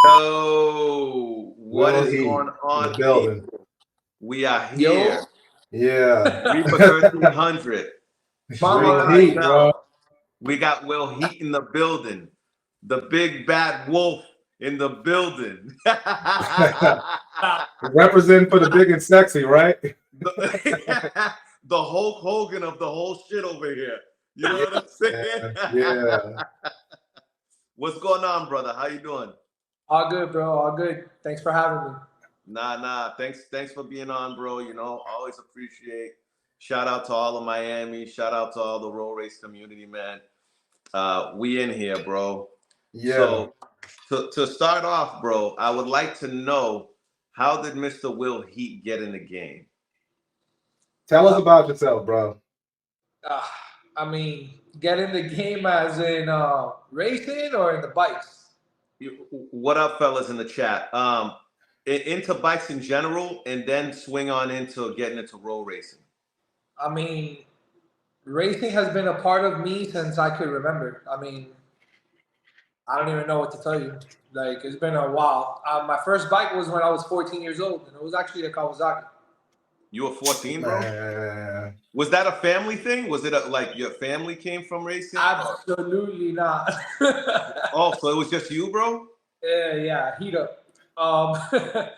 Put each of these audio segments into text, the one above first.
Yo, what Will is Heat going in on, the building. people? We are Yo, here. Yeah. Reaper 1300. Will mama, Right Heat, bro. now, we got Will Heat in the building. The big bad wolf in the building. Represent for the big and sexy, right? the Hulk Hogan of the whole shit over here. You know what I'm saying? Yeah. What's going on, brother? How you doing? all good, bro. All good. Thanks for having me. Nah. Thanks for being on, bro. You know, always appreciate. Shout out to all of Miami. Shout out to all the road race community, man. We in here, bro. Yeah. So to start off, bro, I would like to know, how did Mr. Will Heat get in the game? Tell us about yourself, bro. Uh, I mean, get in the game as in racing or in the bikes. What up, fellas in the chat? Into bikes in general, and then swing on into getting into road racing. I mean, racing has been a part of me since I could remember. I mean, I don't even know what to tell you. Like, it's been a while. My first bike was when I was 14 years old, and it was actually a Kawasaki. You were 14, bro? Man. Was that a family thing? Was it like your family came from racing? Absolutely not. Oh, so it was just you, bro? Yeah, heat up. The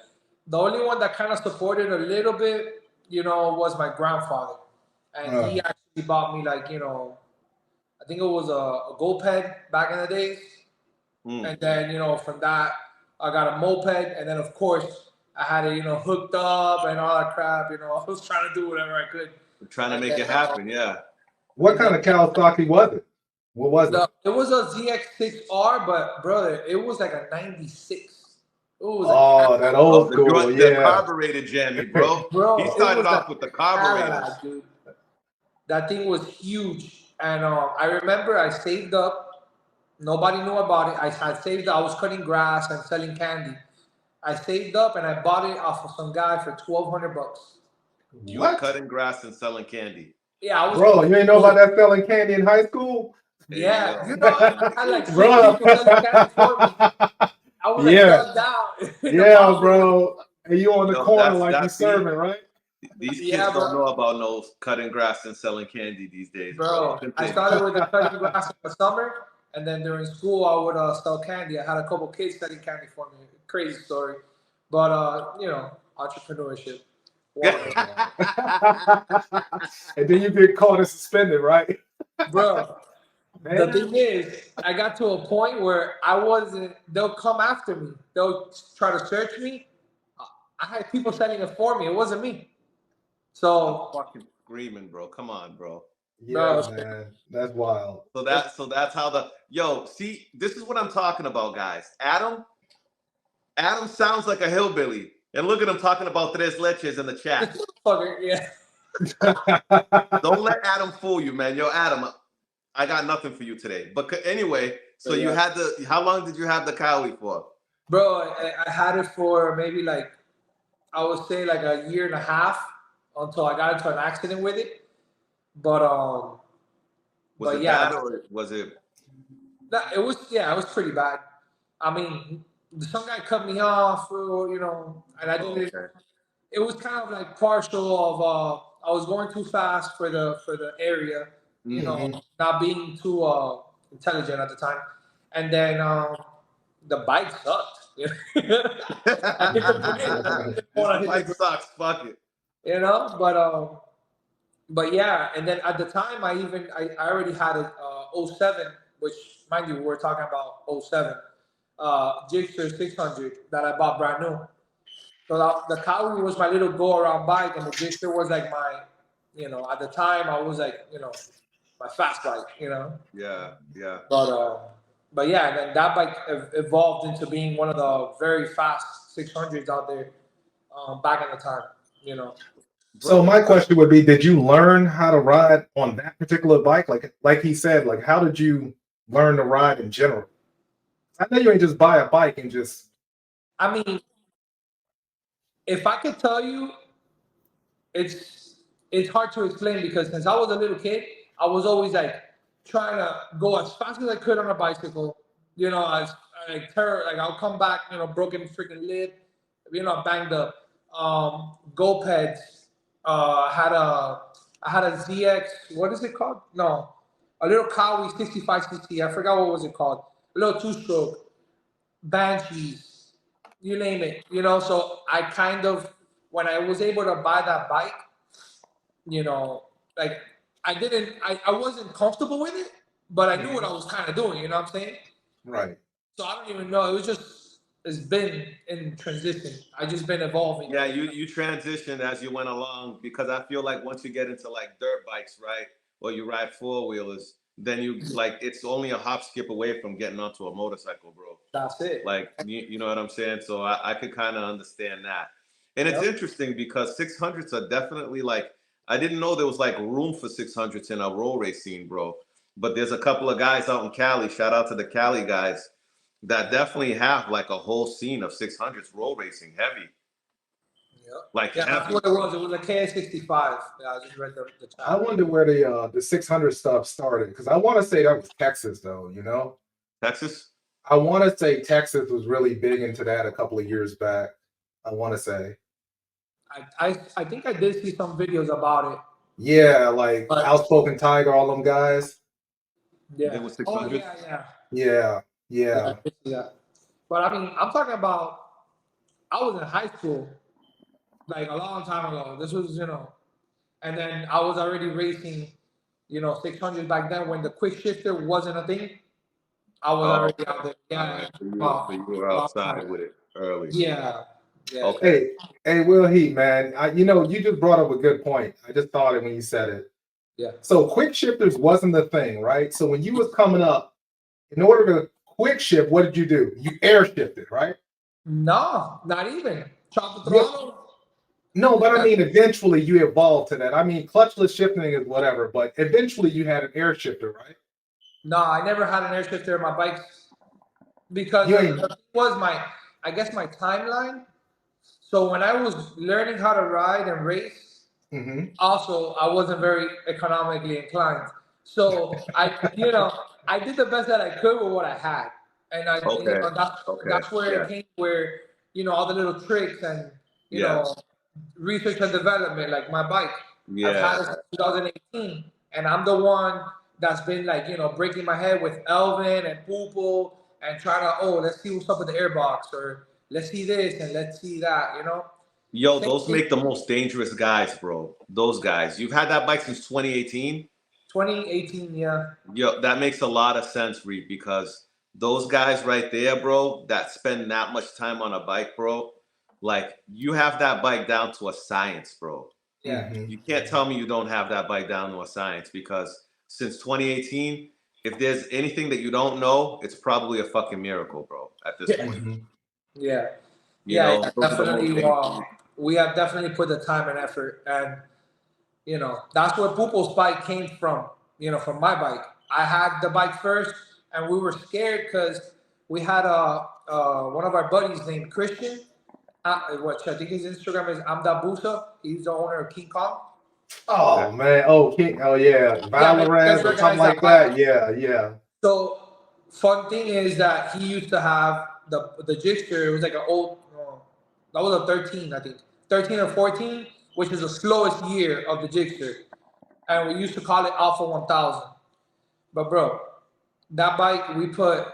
only one that kind of supported a little bit, was my grandfather, and he actually bought me like, I think it was a GoPed back in the days, and then from that I got a moped, and then of course I had it hooked up and all that crap. I was trying to do whatever I could. We're trying to And make then, it happen, yeah. What kind of Kawasaki was it? What was it? It was a ZX6R, but brother, it was like a 96. It was that old school, The yeah. carbureted jammy, bro. Bro, He started it was off with the carburetors. Cadillac, dude. That thing was huge, and I remember I saved up. Nobody knew about it. I had saved up. I was cutting grass and selling candy. I saved up and I bought it off of some guy for $1,200. You were cutting grass and selling candy. Yeah, I was. Bro, you ain't know about that selling candy in high school? Yeah, Hey, I had like 6 Bro. people selling candy for me. I was like dug down. Yeah, bro. And you on the corner like you that's serving, right? These kids don't know about no cutting grass and selling candy these days, bro. I started with the cutting grass in the summer, and then during school I would sell candy. I had a couple kids selling candy for me. Crazy story, but entrepreneurship. And then you get caught and suspended, right? Bro, the thing is, I got to a point where I wasn't. They'll come after me. They'll try to search me. I had people selling it for me. It wasn't me. So I'm fucking screaming, bro. Come on, bro. Yeah, man. That's wild. So that's how see, this is what I'm talking about, guys. Adam sounds like a hillbilly. And look at him talking about tres leches in the chat. Yeah. Don't let Adam fool you, man. Yo, Adam, I got nothing for you today. But anyway, so you had how long did you have the Cowie for? Bro, I had it for maybe like, I would say like a year and a half until I got into an accident with it. But was it bad or was it? It was pretty bad. I mean, some guy cut me off, and I didn't. It was kind of like partial of I was going too fast for the area, not being too intelligent at the time, and then the bike sucked. The bike sucks. Fuck it. But yeah, and then at the time I already had a 07, which mind you we're talking about 07, Gixxer 600 that I bought brand new. So the Cowie was my little go around bike, and the Gixxer was like my, at the time I was like, my fast bike, Yeah. But yeah, and then that bike evolved into being one of the very fast 600s out there back in the time, So my question would be, did you learn how to ride on that particular bike? Like he said, like how did you learn to ride in general? I know you ain't just buy a bike and just. I mean, if I could tell you, it's hard to explain because since I was a little kid, I was always like trying to go as fast as I could on a bicycle, as like terror. Like I'll come back, you know, broken freaking lid, you know, banged up. Go pads. I had a ZX. What is it called? No, a little Cowie 65cc. I forgot what was it called. A little two-stroke. Banshees. You name it. You know. So I kind of when I was able to buy that bike, you know, like I wasn't comfortable with it, but I knew what I was kind of doing. You know what I'm saying? Right. So I don't even know. It was just it's been in transition. I just been evolving. Yeah, you transitioned as you went along because I feel like once you get into like dirt bikes, right, or you ride four wheelers, then you like it's only a hop skip away from getting onto a motorcycle, bro. That's it. Like you know what I'm saying? So I could kind of understand that. And it's Yep. interesting because 600s are definitely like I didn't know there was like room for 600s in a roll race scene, bro. But there's a couple of guys out in Cali. Shout out to the Cali guys that definitely have like a whole scene of 600s roll racing heavy. Yep. Like Yeah, that's heavy. what it was. It was a KS65. Yeah, I just read the chat. I wonder where the 600 stuff started because I want to say that was Texas though. You know, Texas? I want to say Texas was really big into that a couple of years back. I want to say. I think I did see some videos about it. Yeah, like But- Outspoken Tiger, all them guys. Yeah. They were Oh 600s? yeah. Yeah, yeah. I did see that. But I mean, I'm talking about. I was in high school, like a long time ago. This was, you know, and then I was already racing, you know, 600 back then when the quick shifter wasn't a thing. I was already out there. Yeah. Right. So you were outside with it early. Yeah. Okay. Hey, Will Heat, man. You know, you just brought up a good point. I just thought it when you said it. Yeah. So quick shifters wasn't the thing, right? So when you was coming up, in order to quick shift, what did you do? You air shifted, right? No, not even. Chop the throttle. No, but I mean, eventually you evolved to that. I mean, clutchless shifting is whatever, but eventually you had an air shifter, right? No, I never had an air shifter in my bikes because You ain't- it was I guess my timeline. So when I was learning how to ride and race, Mhm. also I wasn't very economically inclined. So you know, I did the best that I could with what I had, and you know, that's where it came, where you know all the little tricks and you know research and development, like my bike. I've had it since 2018, and I'm the one that's been like you know breaking my head with Elvin and Poople and trying to let's see what's up with the airbox or let's see this and let's see that, you know. Yo, those make the most dangerous guys, bro. Those guys. You've had that bike since 2018? 2018, yeah. Yo, that makes a lot of sense, Reed, because those guys right there, bro, that spend that much time on a bike, bro, like you have that bike down to a science, bro. Yeah. Mhm. You can't tell me you don't have that bike down to a science because since 2018, if there's anything that you don't know, it's probably a fucking miracle, bro, at this point. Mhm. Yeah. You know, those are the most Definitely. dangerous. We have definitely put the time and effort, and you know that's where Poople's bike came from. You know, from my bike. I had the bike first, and we were scared because we had one of our buddies named Christian. Which I think his Instagram is Amdabusa. He's the owner of King Kong. Oh man, King, yeah, Valorant or something like that. Yeah. So fun thing is that he used to have the Gixxer. It was like an old. That was a 13, I think, 13 or 14, which is the slowest year of the Gixxer, and we used to call it Alpha 1000. But bro, that bike we put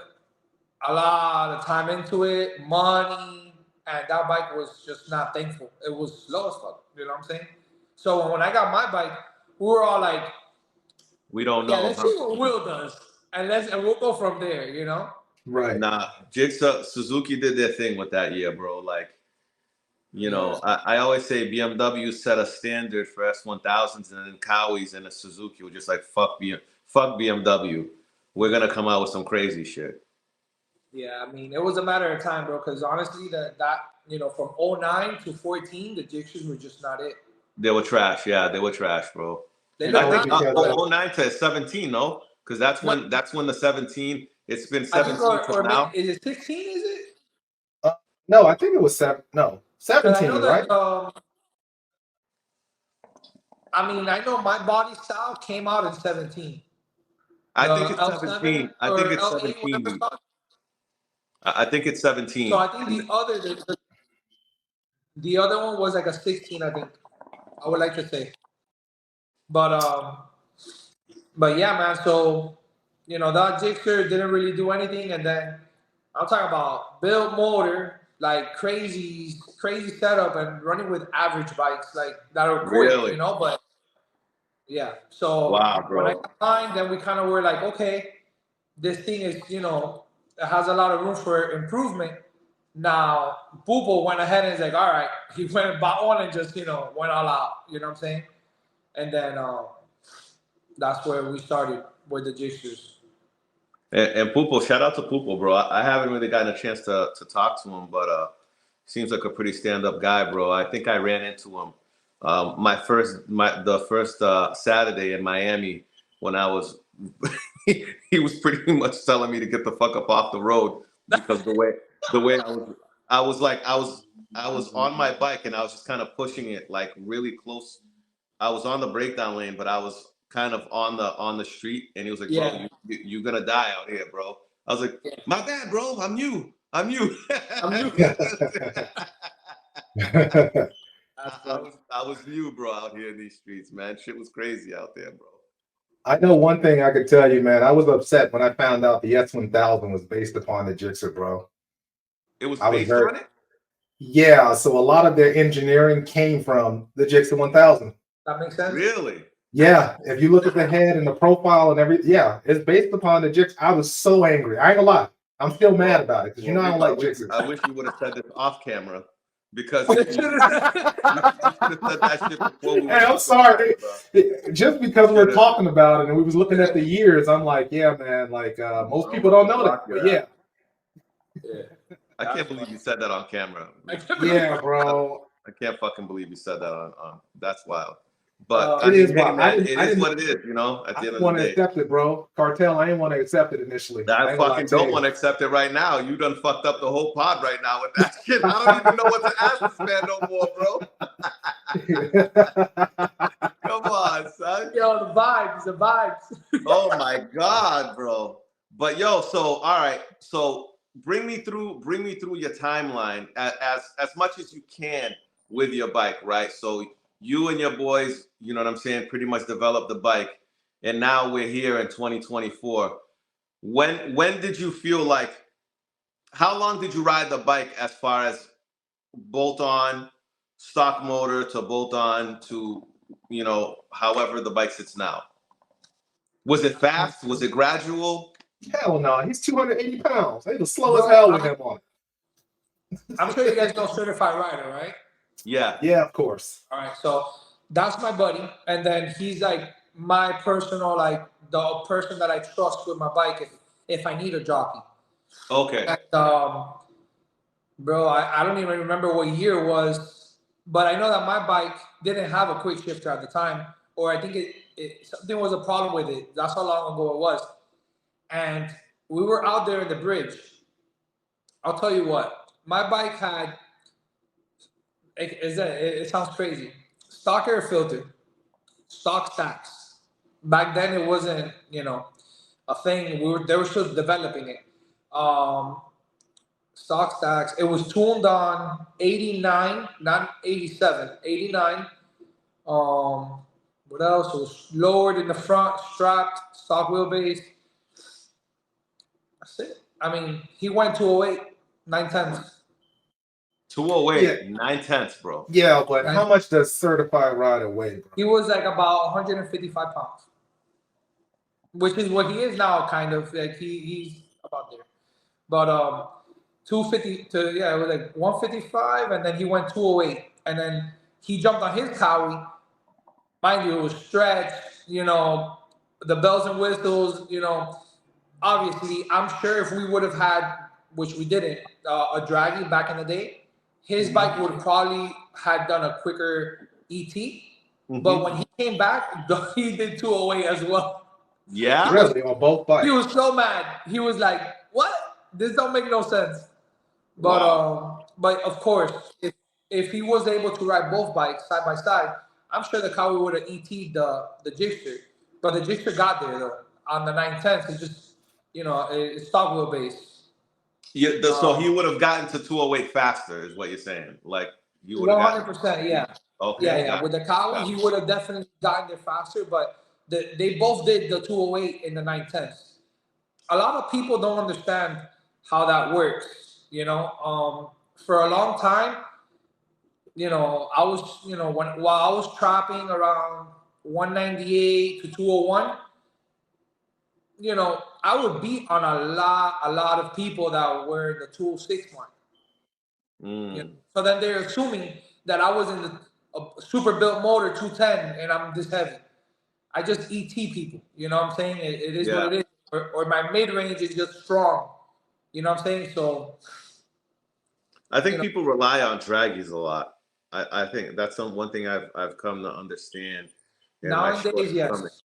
a lot of time into it, money, and that bike was just not thankful. It was slow as fuck. You know what I'm saying? So when I got my bike, we were all like, we don't know. let's see what Will does, and we'll go from there. You know? Right. Nah, Jigsaw Suzuki did their thing with that year, bro. Like, you know, I always say BMW set a standard for S1000s, and then Cowies and a Suzuki were just like fuck BMW. We're gonna come out with some crazy shit. Yeah, I mean, it was a matter of time, bro. Because honestly, that you know, from 09 to 14, the Gixxers were just not it. They were trash. Yeah, they were trash, bro. They And I look think nice, but 09 to 17, no, because that's when the 17. It's been I think, 17 till now. is it 16? Is it? No, I think it was 'Cause 17, I know right? that. I mean, I know my body style came out in 17. I think it's L7 17. I or think it's L8, 17. whatever it's called. I think it's 17. So I think the other one was like a 16, I think. I would like to say. But yeah, man. So that Gixxer didn't really do anything, and then I'm talking about build motor, like crazy setup, and running with average bikes like that are quick, Really? But yeah. So Wow, when I bro. got mine, then we kind of were like, okay, this thing is, it has a lot of room for improvement. Now, Boobo went ahead and is like, all right, he went and bought one and just, went all out. You know what I'm saying? And then that's where we started with the Gixxers. And Pupo, shout out to Pupo, bro. I haven't really gotten a chance to talk to him, but seems like a pretty stand-up guy, bro. I think I ran into him the first Saturday in Miami when I was he was pretty much telling me to get the fuck up off the road because the way I was on my bike and I was just kind of pushing it like really close. I was on the breakdown lane, but I was kind of on the street, and he was like, "Bro, Yeah. you're gonna die out here, bro." I was like, "My bad, bro. I'm you. I'm you." I was new, bro, out here in these streets, man. Shit was crazy out there, bro. I know one thing I could tell you, man. I was upset when I found out the S1000 was based upon the Gixxer, bro. It was based on it? Yeah, so a lot of their engineering came from the Gixxer 1000. That makes sense? Really? Yeah, if you look at the head and the profile and everything, yeah, it's based upon the Gixxer. I was so angry. I ain't gonna lie. I'm still mad about it because I don't like Gixxers. I wish you would have said this off camera because you should have said that shit before we. Hey, I'm sorry. Just because we're talking about it and we was looking at the years, I'm like, yeah, man. Like most people don't know that, but yeah. I can't believe you said that on camera. Yeah, bro. I can't fucking believe you said that on. That's wild. But it is what it is. At the end of the day, I didn't want to accept it, bro. Cartel, I didn't want to accept it initially. I fucking don't want to accept it right now. You done fucked up the whole pod right now with that shit. I don't even know what to ask this man no more, bro. Come on, son. Yo, the vibes. Oh my god, bro. But yo, so all right, so bring me through your timeline as much as you can with your bike, right? So you and your boys, you know what I'm saying, pretty much developed the bike, and now we're here in 2024. When did you feel like? How long did you ride the bike as far as bolt on, stock motor to bolt on to, however the bike sits now? Was it fast? Was it gradual? Hell no, he's 280 pounds. They was slow as hell with him on it. I'm sure you guys know Certified Rider, right? Yeah. Yeah, of course. All right, so that's my buddy, and then he's like my personal, like the person that I trust with my bike if I need a jockey. Okay. And, bro, I don't even remember what year it was, but I know that my bike didn't have a quick shifter at the time, or I think it something was a problem with it. That's how long ago it was. And we were out there in the bridge. I'll tell you what, my bike had, it sounds crazy, stock air filter, stock stacks. Back then it wasn't, a thing. They were still developing it. Stock stacks. It was tuned on 89, not 87, 89. What else? It was lowered in the front, strapped, stock wheelbase. That's it. I mean, he went 208, 9/10. 208, 9/10, bro. Yeah, but how much does Certified Rider weigh, bro? He was like about 155 pounds, which is what he is now, kind of. Like he's about there. But 250 it was like 155, and then he went 208, and then he jumped on his Cowie. Mind you, it was stretched, the bells and whistles, Obviously, I'm sure if we would have had, which we didn't, a Dragy back in the day, his bike would probably have done a quicker ET. Mm-hmm. But when he came back, he did 208 as well. Yeah, really, on both bikes. He was so mad. He was like, "What? This don't make no sense." But but of course, if he was able to ride both bikes side by side, I'm sure the Cowie would have ET'd the Gixxer. But the Gixxer got there though on the 9/10. It's just it's stock wheelbase. So he would have gotten to 208 faster, is what you're saying. Like you would have gotten. 100%, yeah. Okay. Yeah. With the Kawi, he would have definitely gotten there faster, but they both did the 208 in the 910s. A lot of people don't understand how that works. For a long time, I was, while I was trapping around 198 to 201, I would beat on a lot of people that were in the 206 mark. So then they're assuming that I was in a super built motor 210 and I'm this heavy. I just ET people. You know what I'm saying? It is what it is. Or my mid range is just strong. You know what I'm saying? So I think people rely on Dragys a lot. I think that's one thing I've come to understand. Nowadays, yes.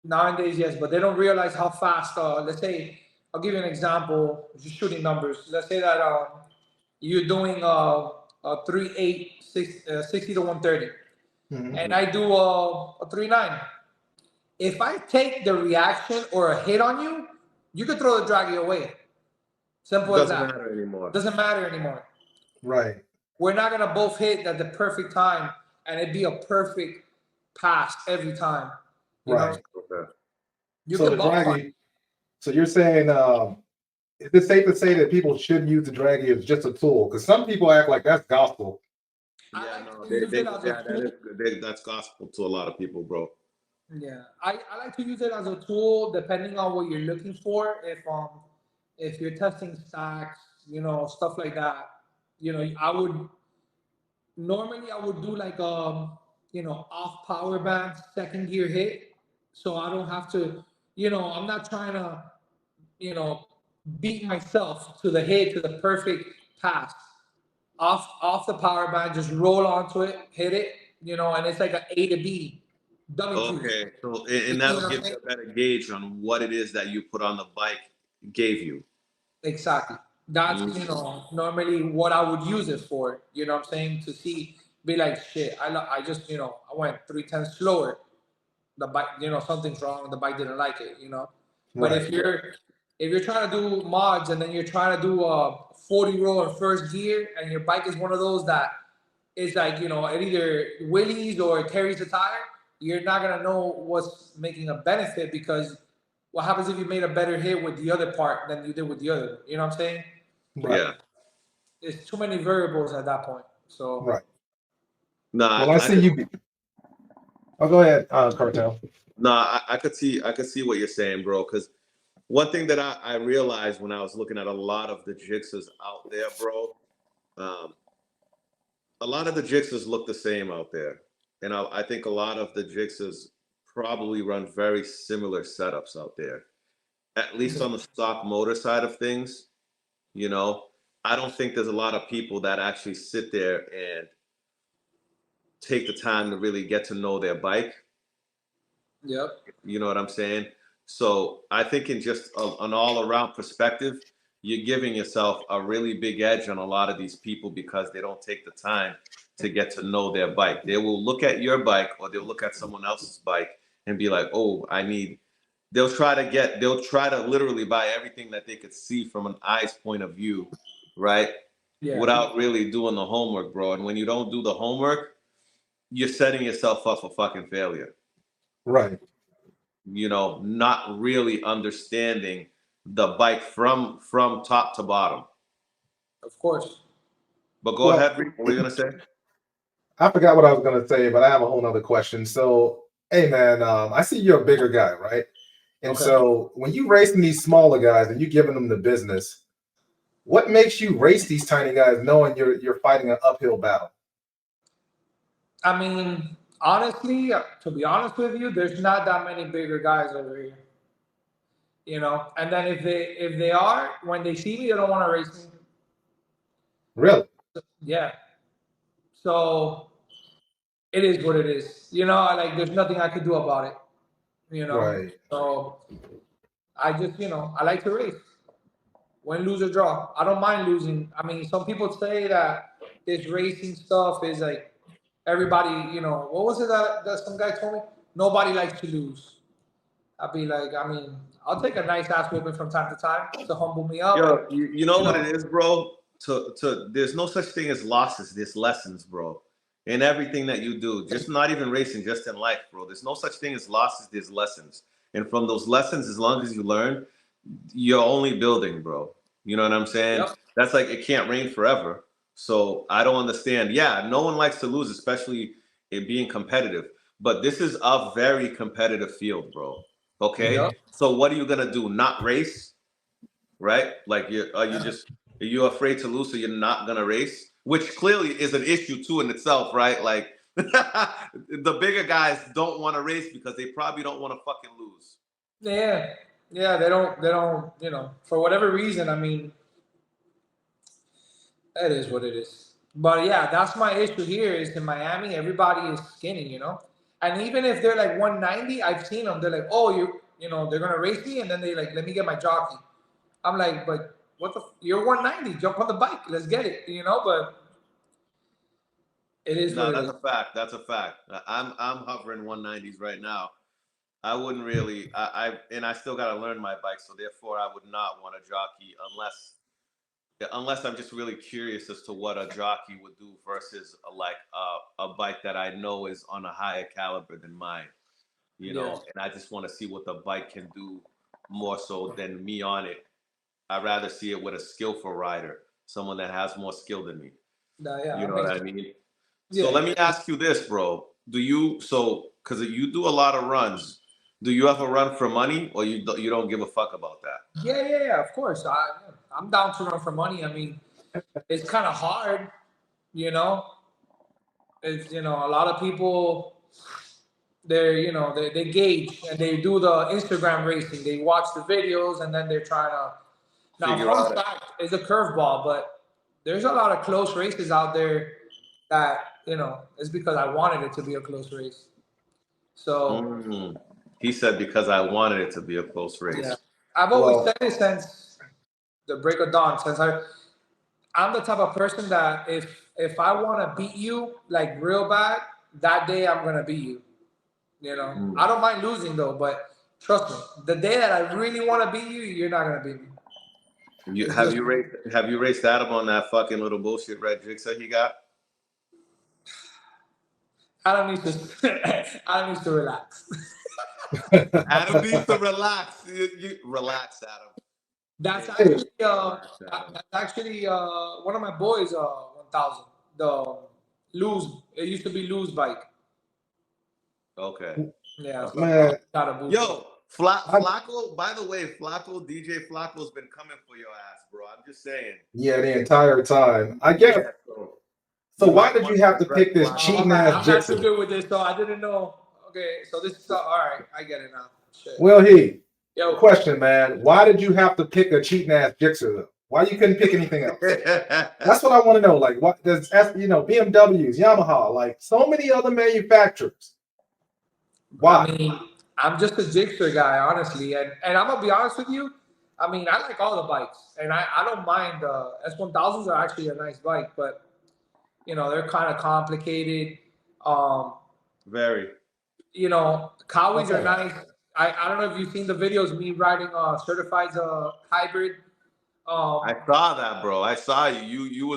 Nowadays, yes, but they don't realize how fast. Let's say, I'll give you an example. Just shooting numbers. Let's say that you're doing a 3.8, 60 to 130, and I do a 3.9. If I take the reaction or a hit on you, you could throw the Dragy away. Simple as that. Doesn't matter anymore. Doesn't matter anymore. Right. We're not gonna both hit at the perfect time, and it'd be a perfect pass every time. Right. Okay. So the Dragy. So you're saying, is it safe to say that people should use the Dragy as just a tool? Because some people act like that's gospel. Yeah, that's gospel to a lot of people, bro. Yeah, I like to use it as a tool depending on what you're looking for. If you're testing stacks, stuff like that, I would do like off power band second gear hit, so I don't have to, I'm not trying to, beat myself to the hit to the perfect pass. Off the power band, just roll onto it, hit it, and it's like an A to B. Okay, so and that'll give you a better gauge on what it is that you put on the bike gave you. Exactly. That's normally what I would use it for. You know what I'm saying? To see, be like, shit. I just I went 3/10 slower. The bike, something's wrong. The bike didn't like it. But if you're trying to do mods and then you're trying to do a 40 roll in first gear and your bike is one of those that is like it either wheelies or it carries the tire, you're not gonna know what's making a benefit, because what happens if you made a better hit with the other part than you did with the other? You know what I'm saying? Right. Yeah. There's too many variables at that point. So right. Nah. Well, I see you. Oh, go ahead, Cartel. Nah, I could see what you're saying, bro. Because one thing that I realized when I was looking at a lot of the Jixas out there, bro, a lot of the Jixas look the same out there. And I think a lot of the Jixas probably run very similar setups out there, at least on the stock motor side of things. I don't think there's a lot of people that actually sit there and take the time to really get to know their bike. Yep. You know what I'm saying? So I think in just an all-around perspective, you're giving yourself a really big edge on a lot of these people because they don't take the time to get to know their bike. They will look at your bike or they'll look at someone else's bike and be like, oh, they'll try to literally buy everything that they could see from an eye's point of view, right? Yeah. Without really doing the homework, bro. And when you don't do the homework, you're setting yourself up for fucking failure. Right. Not really understanding the bike from top to bottom. Of course. But go ahead, Rick. What were you gonna say? I forgot what I was gonna say, but I have a whole nother question. So, hey man, I see you're a bigger guy, right? And so when you racing these smaller guys and you giving them the business, what makes you race these tiny guys knowing you're fighting an uphill battle? I mean, honestly, to be honest with you, there's not that many bigger guys over here. And then if they are, when they see me, they don't want to race me. Really? Yeah. So it is what it is. Like there's nothing I could do about it. Right. So I just, I like to race. Win, lose, or draw. I don't mind losing. I mean, some people say that this racing stuff is like everybody, what was it that some guy told me? Nobody likes to lose. I'd be like, I mean, I'll take a nice ass whooping from time to time to humble me up. Yo, you know what it is, bro? There's no such thing as losses. There's lessons, bro. In everything that you do, just not even racing, just in life, bro. There's no such thing as losses. There's lessons, and from those lessons, as long as you learn, you're only building, bro. You know what I'm saying? Yep. That's like it can't rain forever. So I don't understand. Yeah, no one likes to lose, especially it being competitive. But this is a very competitive field, bro. Okay. Yep. So what are you gonna do? Not race? Right? Like are you afraid to lose so you're not gonna race? Which clearly is an issue too in itself, right? Like the bigger guys don't want to race because they probably don't want to fucking lose. Yeah. Yeah, they don't, you know, for whatever reason, I mean, that is what it is. But yeah, that's my issue here is in Miami, everybody is skinny, you know? And even if they're like 190, I've seen them, they're like, oh, you know, they're gonna race me, and then they like, let me get my jockey. I'm like, but you're 190, jump on the bike, let's get it, you know, but it is No, what it that's is. a fact. That's a fact. I'm hovering 190s right now. I wouldn't really I still gotta learn my bike, so therefore I would not want a jockey unless I'm just really curious as to what a jockey would do versus a bike that I know is on a higher caliber than mine, you know, and I just want to see what the bike can do more so than me on it. I'd rather see it with a skillful rider, someone that has more skill than me. Yeah, You know what I mean? Yeah. So let me ask you this, bro. Because you do a lot of runs, do you ever run for money or you don't give a fuck about that? Yeah, of course. I'm down to run for money. I mean, it's kind of hard, you know. It's, you know, a lot of people, they gauge and they do the Instagram racing. They watch the videos and then they're trying to. Now, Figure fun out fact is a curveball, but there's a lot of close races out there that, you know, it's because I wanted it to be a close race. So He said because I wanted it to be a close race. yeah, I've always said it since the break of dawn. Since I'm the type of person that if I want to beat you like real bad, that day I'm gonna beat you. You know, I don't mind losing though, but trust me, the day that I really want to beat you, you're not gonna beat me. Have you raced Adam on that fucking little bullshit red jigsaw he got? I don't need to. I don't need to relax. Adam needs to relax. You relax, Adam. That's actually one of my boys. 1000. The lose. It used to be lose bike. Okay. Yeah, Man. Yo, Flacco. By the way, DJ Flacco's been coming for your ass, bro. I'm just saying. Yeah, the entire time. I guess. So why did you have to pick this cheating ass I'm not jigsaw? too good with this, so I didn't know. Okay, so this is all right. I get it now. Shit. Well, question, man. Why did you have to pick a cheating ass jigsaw? Why you couldn't pick anything else? That's what I want to know. Like, what does BMWs, Yamaha, like so many other manufacturers? Why? I mean, I'm just a jigsaw guy, honestly, and I'm gonna be honest with you. I mean, I like all the bikes, and I don't mind. S1000s are actually a nice bike, but you know they're kind of complicated. Very. You know, Cowies are nice. I don't know if you've seen the videos of me riding certified hybrid. I saw that, bro. I saw you. You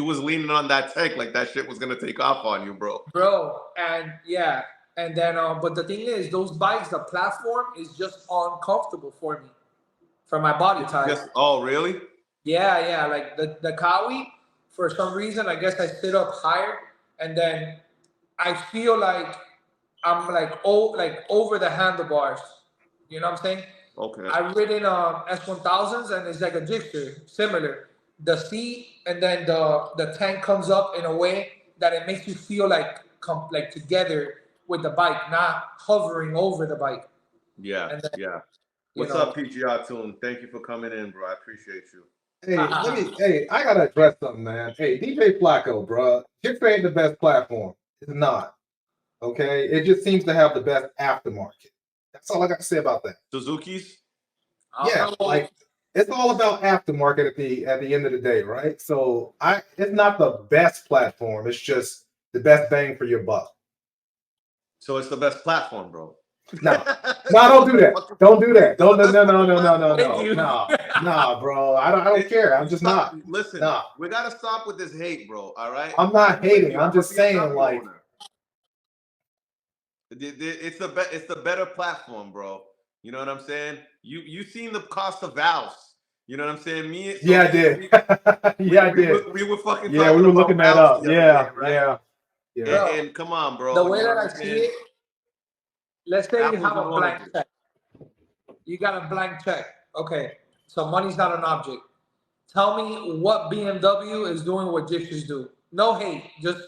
was leaning on that tank like that shit was gonna take off on you, bro. Bro, and yeah, and then but the thing is, those bikes, the platform is just uncomfortable for me, for my body type. Oh, really? Yeah. Like the Cowie, for some reason, I guess I sit up higher, and then I feel like I'm like over the handlebars. You know what I'm saying? Okay. I've ridden S1000s and it's like a jigsaw, similar. The seat and then the tank comes up in a way that it makes you feel like together with the bike, not hovering over the bike. Yeah, yeah. What's up, PGR Tune? Thank you for coming in, bro. I appreciate you. Hey, I gotta address something, man. Hey, DJ Flacco, bro, jigsaw ain't the best platform. It's not. Okay, it just seems to have the best aftermarket. That's all I got to say about that. Suzuki's? Yeah, like it's all about aftermarket at the end of the day, right? So it's not the best platform. It's just the best bang for your buck. So it's the best platform, bro. No, don't do that. Don't do that. Don't Thank you. no, bro. I don't care. I'm just not. Listen, Nah. we gotta stop with this hate, bro. All right. I'm not hating. I'm just a saying, BMW like, owner. It's the better platform, bro. You know what I'm saying? You seen the cost of valves. You know what I'm saying? I did. I did. We were fucking Yeah, talking we were about looking that valves up. the other day, right? Yeah. Bro, And come on, bro. the way you know that what I I'm see saying? it, let's say you Apples have and a blank oranges. check. You got a blank check. Okay, so money's not an object. Tell me what BMW is doing what Jixers do. No hate. Just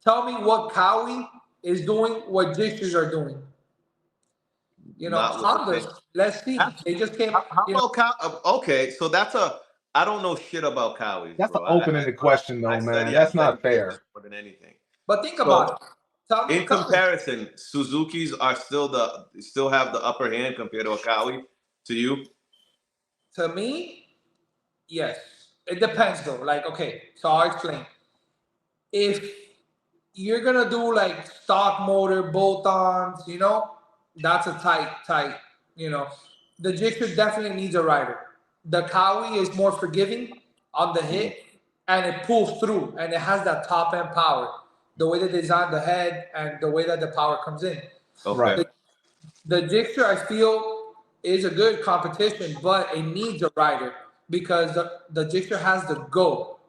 tell me what Cowie is doing what Jixers are doing. You know, Not with the Hondas, thing. let's see. They just came, How you know, about okay, so that's I don't know shit about cowies, That's an bro. open-ended question, though, man. That's not fair. More than anything. but think So, about it. Tell me, in comparison, Suzuki's are still have the upper hand compared to a Cowie. To you, to me, yes. It depends though. Like, okay, so I'll explain. If you're gonna do like stock motor bolt-ons, you know, that's a tight, you know. The Gixxer definitely needs a rider. The Cowie is more forgiving on the hit and it pulls through and it has that top end power. The way they design the head and the way that the power comes in. okay. Right. The Gixxer, I feel, is a good competition, but it needs a rider because the Gixxer has the go.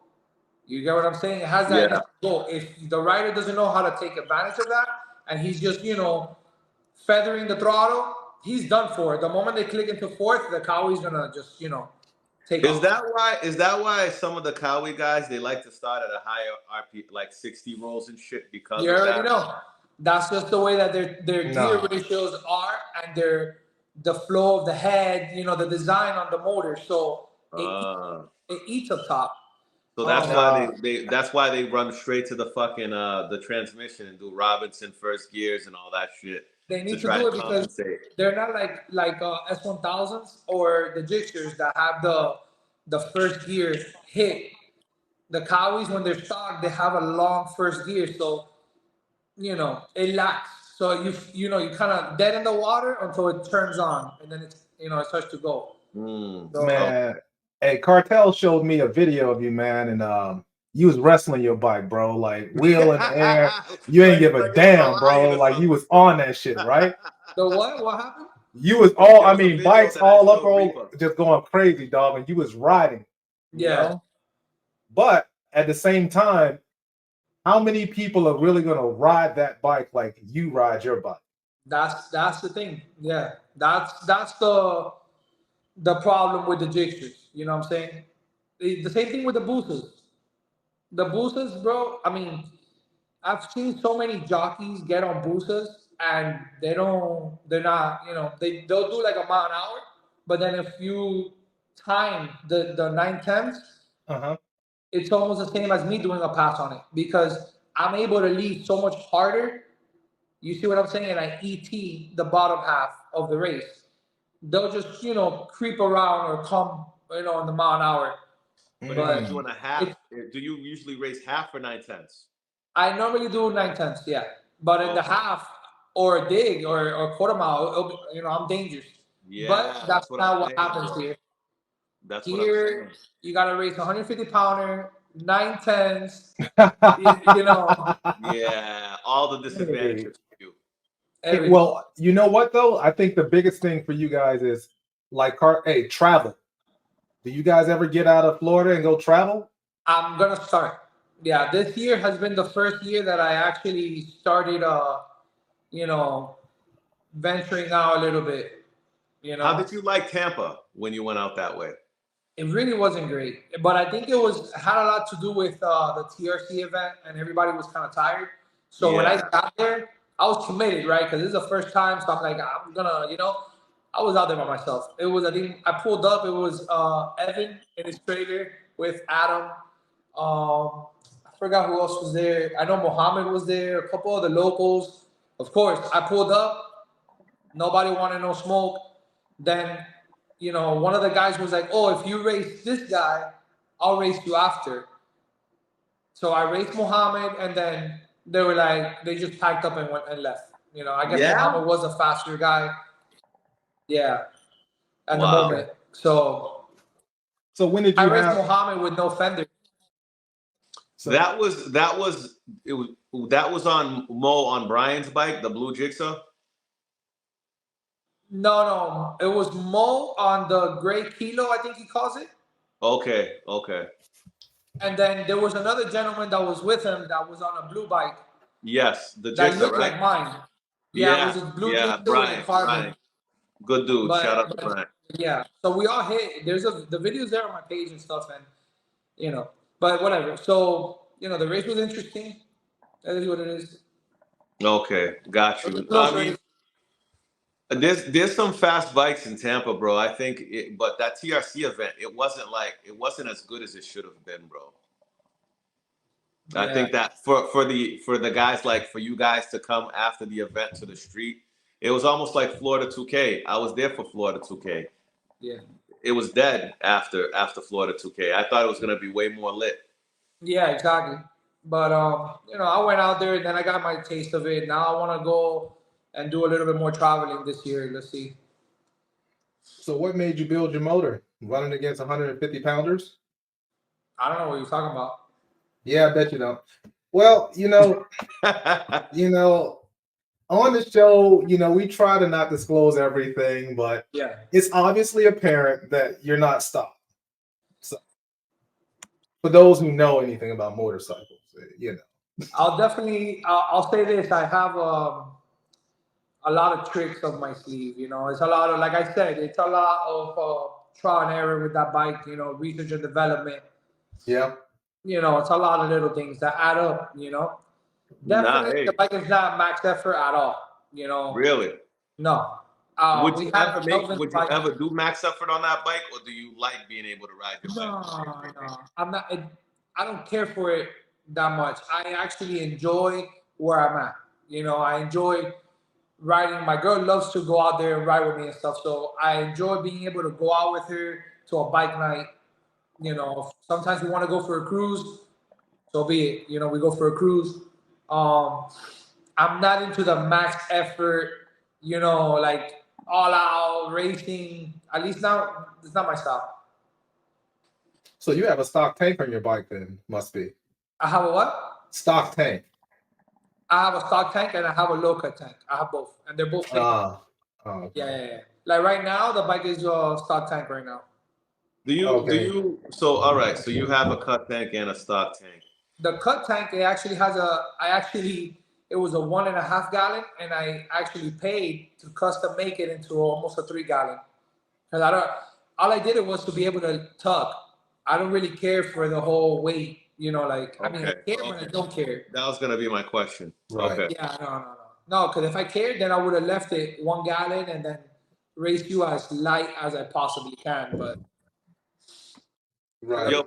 You get what I'm saying? It has that Yeah. go. If the rider doesn't know how to take advantage of that, and he's just, you know, feathering the throttle, he's done for it. The moment they click into fourth, the Cowie's gonna just, you know, take Is off. that why some of the Cowie guys they like to start at a higher RP, like 60 rolls and shit because You of already that? know. That's just the way that their gear ratios are and the flow of the head, you know, the design on the motor. So it eats up top. So that's why they run straight to the fucking the transmission and do Robinson first gears and all that shit They need to try do to it because compensate. they're not like S1000s or the Gixxers that have the first gear hit. The Cowies, when they're stock, they have a long first gear, so you know it lacks. So you know you kind of dead in the water until it turns on, and then it's you know it starts to go. So, Man, hey, Cartel showed me a video of you, man, and you was wrestling your bike, bro. Like wheel in the air. You ain't give a damn, bro. Like you was on that shit, right? the what? What happened? You was all, I mean, bikes all up, all just going crazy, dog, and you was riding, you know? But at the same time, how many people are really gonna ride that bike like you ride your bike? That's the thing. Yeah, that's the problem with the Gixxers. You know what I'm saying? The same thing with the boosters. The boosters, bro. I mean, I've seen so many jockeys get on boosters and they're not, you know, they'll do like a mile an hour, but then if you time the 9/10, it's almost the same as me doing a pass on it because I'm able to lead so much harder. You see what I'm saying? And I ET the bottom half of the race. They'll just, you know, creep around or come, you know, in the mile an hour. But if you're doing a half, do you usually race half or 9/10? I normally do 9/10, yeah. But in the half or a dig or quarter mile, you know, I'm dangerous. Yeah, but that's not what saying, happens bro. here. That's Here, what I'm saying. You got to race 150 pounder, 9/10s, you know. Yeah, all the disadvantages for you. Well, you know what though? I think the biggest thing for you guys is like travel. Do you guys ever get out of Florida and go travel? I'm gonna start. Yeah, this year has been the first year that I actually started you know, venturing out a little bit. You know. How did you like Tampa when you went out that way? It really wasn't great, but I think it had a lot to do with the TRC event, and everybody was kind of tired. So when I got there, I was committed, right? Because this is the first time, so I'm like, I'm gonna, you know, I was out there by myself. It was, I think, I pulled up. It was Evan in his trailer with Adam. I forgot who else was there. I know Mohammed was there. A couple of the locals. Of course, I pulled up. Nobody wanted no smoke. Then, you know, one of the guys was like, "Oh, if you race this guy, I'll race you after." So I raced Mohammed, and then they were like, they just packed up and went and left. You know, I guess Yeah? Muhammad was a faster guy. Yeah, at the Wow. moment. So when did I you raced have? Muhammad with no fender. So that was on Mo on Brian's bike, the blue Jigsaw. No, it was Mo on the gray Kilo, I think he calls it. Okay. And then there was another gentleman that was with him that was on a blue bike Yes, the that Jigsaw, looked right? like mine. Yeah, it was a blue Yeah, Jigsaw with a Brian. carbon. Good dude. Shout out to But Brian. yeah, so we all hit. The videos there on my page and stuff, and you know, but whatever. So you know, the race was interesting. That is what it is. Okay, got It was a you. close I mean, race. there's some fast bikes in Tampa, bro. I think, but that TRC event, it wasn't as good as it should have been, bro. I Yeah, think that for the guys, like for you guys to come after the event to the street, it was almost like Florida 2K. I was there for Florida 2K. yeah, It was dead after Florida 2K. I thought it was gonna be way more lit. yeah, exactly. But you know, I went out there and then I got my taste of it. Now I want to go and do a little bit more traveling this year. Let's see. So what made you build your motor? Running against 150 pounders? I don't know what you're talking about. Yeah, I bet you don't. Well, on the show, we try to not disclose everything, but Yeah. it's obviously apparent that you're not stopped. So, for those who know anything about motorcycles, I'll say this. I have a lot of tricks up my sleeve. You know, it's a lot of, like I said, it's a lot of trial and error with that bike. You know, research and development. Yeah. You know, it's a lot of little things that add up. You know, Nah, definitely hey, the bike is not max effort at all. You know, really? no. Would We you have Kelvin's would you bike. ever do max effort on that bike, or do you like being able to ride your bike? No, I'm not. I don't care for it that much. I actually enjoy where I'm at. You know, I enjoy riding. My girl loves to go out there and ride with me and stuff. So I enjoy being able to go out with her to a bike night. You know, sometimes we want to go for a cruise. So be it. You know, we go for a cruise. Um, I'm not into the max effort. You know, like all out racing. At least now, it's not my style. So you have a stock tank on your bike, then must be I have a what? stock tank. I have a stock tank and I have a low cut tank. I have both, and they're both fake. Okay. Yeah. Like right now, the bike is stock tank right now. Do you? So all right. So you have a cut tank and a stock tank. The cut tank, it actually has it was a 1.5 gallon, and I actually paid to custom make it into almost a 3 gallon. Because all I did it was to be able to tug. I don't really care for the whole weight. You know, like I mean, I care, but I don't care. That was gonna be my question. Right. Okay. Yeah, no. Because if I cared, then I would have left it 1 gallon and then race you as light as I possibly can. But Right. Yo,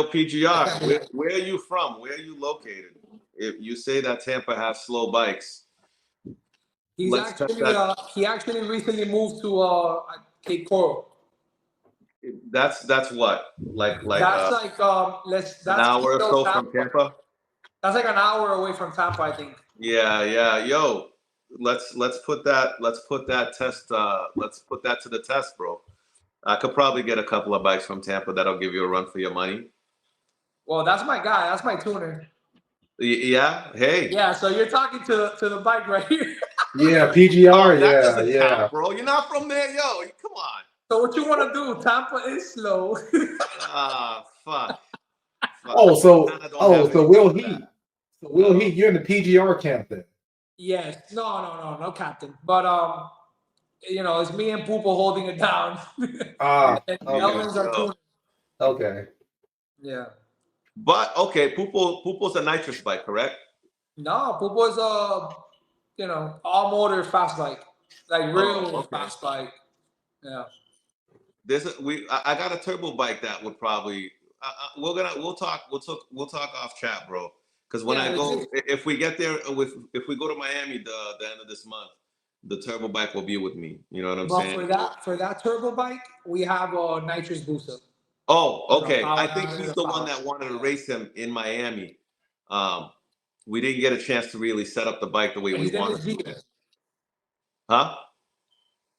PGR, where are you from? Where are you located? If you say that Tampa has slow bikes, he actually recently moved to Cape Coral. that's what That's an hour or so from Tampa. That's like an hour away from Tampa, I think. Yeah. Yo, let's put that test. Let's put that to the test, bro. I could probably get a couple of bikes from Tampa that'll give you a run for your money. Well, that's my guy. That's my tuner. Yeah. Hey. Yeah. So you're talking to the bike right here. Yeah, PGR. That doesn't Yeah. count, bro. You're not from there, yo. Come on. So what you want to do? Tampa is slow. Fuck. So Will Heat. So Will Heat, you're in the PGR camp then? Yes. No, captain. But it's me and Poopa holding it down. Okay. Elvin's our tuner. Okay. Yeah. But okay, Poopo's a nitrous bike, correct? No, Poopa's all motor fast bike, like real fast bike. Yeah. I got a turbo bike that would probably we'll talk off chat, bro. Because when if we get there if we go to Miami the end of this month, the turbo bike will be with me. You know what I'm saying? For that turbo bike, we have a nitrous booster. Oh, okay. I think he's the one that wanted to race him in Miami. We didn't get a chance to really set up the bike the way we wanted to. Huh?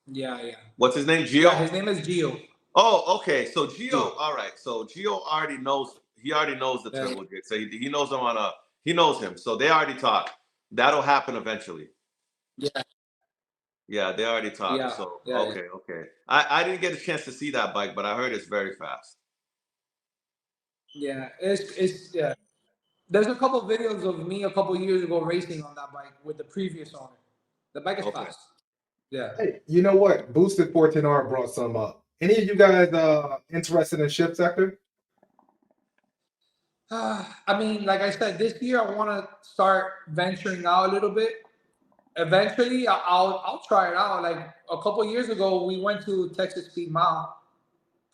Yeah. What's his name? Gio? Yeah, his name is Gio. Oh, okay. So Gio, Gio. all right. So Gio already knows. He already knows the Yeah. Triple J. So he knows him on a. He knows him. So they already talked. That'll happen eventually. Yeah. Yeah, they already talked. Yeah. So Yeah. okay. I didn't get a chance to see that bike, but I heard it's very fast. Yeah. It's yeah. There's a couple videos of me a couple years ago racing on that bike with the previous owner. The bike is Okay. fast. Yeah. Hey, you know what? Boosted 14R brought some up. Any of you guys interested in shift sector? I mean, like I said, this year I want to start venturing out a little bit. Eventually, I'll try it out. Like a couple years ago, we went to Texas Speed Mile.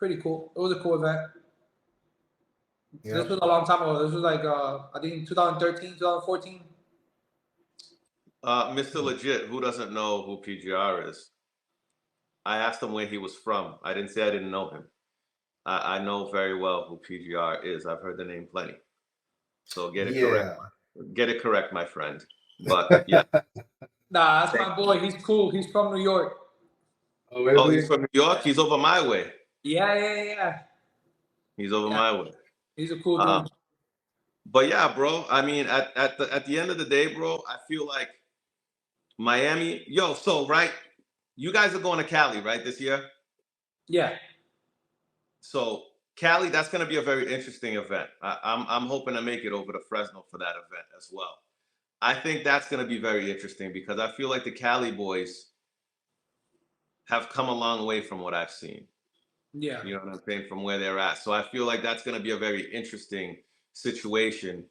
Pretty cool. It was a cool event. Yeah. This was a long time ago. This was like I think 2013, 2014. Mr. Legit, who doesn't know who PGR is? I asked him where he was from. I didn't say I didn't know him. I know very well who PGR is. I've heard the name plenty. So get it correct. Get it correct, my friend. But yeah. Nah, that's my boy. He's cool. He's from New York. Oh, he's from New York? He's over my way. Yeah. He's over my way. He's a cool dude. But yeah, bro. I mean, at the end of the day, bro, I feel like Miami. Yo, so right, you guys are going to Cali, right, this year? Yeah. So Cali, that's going to be a very interesting event. I'm hoping to make it over to Fresno for that event as well. I think that's going to be very interesting because I feel like the Cali boys have come a long way from what I've seen. Yeah. You know what I'm saying? From where they're at. So I feel like that's going to be a very interesting situation.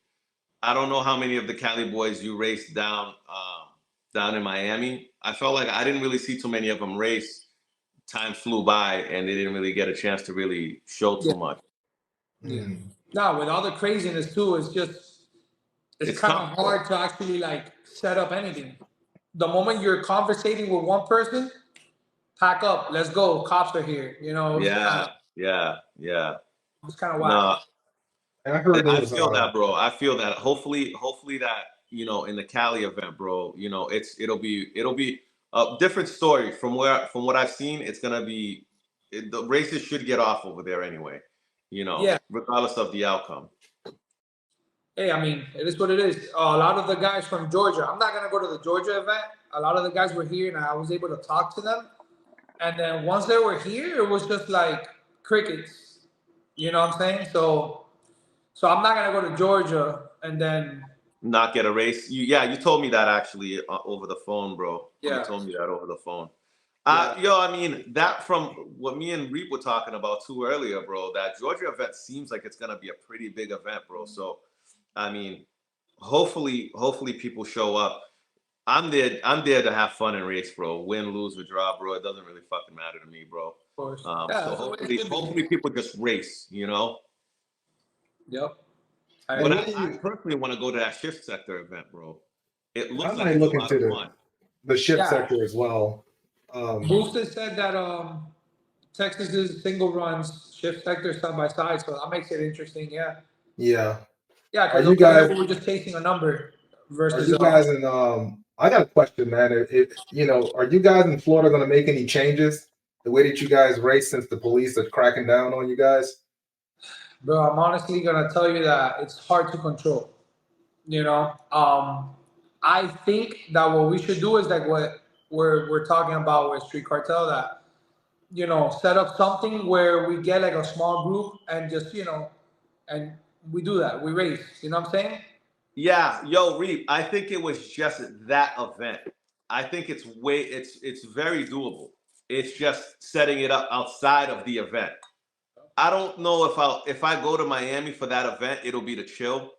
I don't know how many of the Cali boys you raced down in Miami. I felt like I didn't really see too many of them race. Time flew by and they didn't really get a chance to really show too much. Yeah. Now with all the craziness too, it's kind of hard to actually like set up anything. The moment you're conversating with one person, pack up, let's go, cops are here. You know. Yeah. It's kind of wild. No, I heard I feel that, bro. I feel that. Hopefully that, you know, in the Cali event, bro, you know, it'll be a different story from what I've seen. It's gonna be the races should get off over there anyway, you know, regardless of the outcome. Hey, I mean, it is what it is. A lot of the guys from Georgia, I'm not gonna go to the Georgia event. A lot of the guys were here, and I was able to talk to them. And then once they were here, it was just like crickets. You know what I'm saying? So I'm not gonna go to Georgia and then not get a race. You told me that actually over the phone, bro. Yeah. You told me that over the phone. Yeah. I mean, that from what me and Reep were talking about too earlier, bro, that Georgia event seems like it's gonna be a pretty big event, bro. So I mean, hopefully people show up. I'm there to have fun and race, bro. Win, lose, or draw, bro. It doesn't really fucking matter to me, bro. Of course. So hopefully people just race, you know? Yep. But I personally want to go to that shift sector event, bro. It looks like it's a lot of fun. The shift sector as well. Boosted said that Texas is single runs, shift sector side by side, so that makes it interesting. Yeah, because you guys we were just chasing a number versus are you guys in I got a question, man. You know, are you guys in Florida going to make any changes the way that you guys race since the police are cracking down on you guys? Bro, I'm honestly gonna tell you that it's hard to control. You know, I think that what we should do is like what we're talking about with Street Cartel, that, you know, set up something where we get like a small group and just, you know, and we do that. We race. You know what I'm saying? Yeah, yo, Reep, I think it was just that event. I think it's very doable. It's just setting it up outside of the event. I don't know if I go to Miami for that event, it'll be to chill.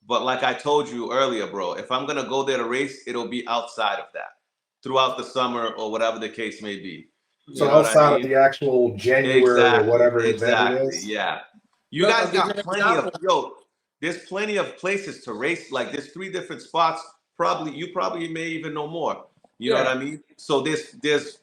But like I told you earlier, bro, if I'm gonna go there to race, it'll be outside of that throughout the summer or whatever the case may be. So outside of the actual January or whatever event it is. Yeah. You guys got plenty of there's plenty of places to race. Like there's 3 different spots. You probably may even know more. You know what I mean? So there's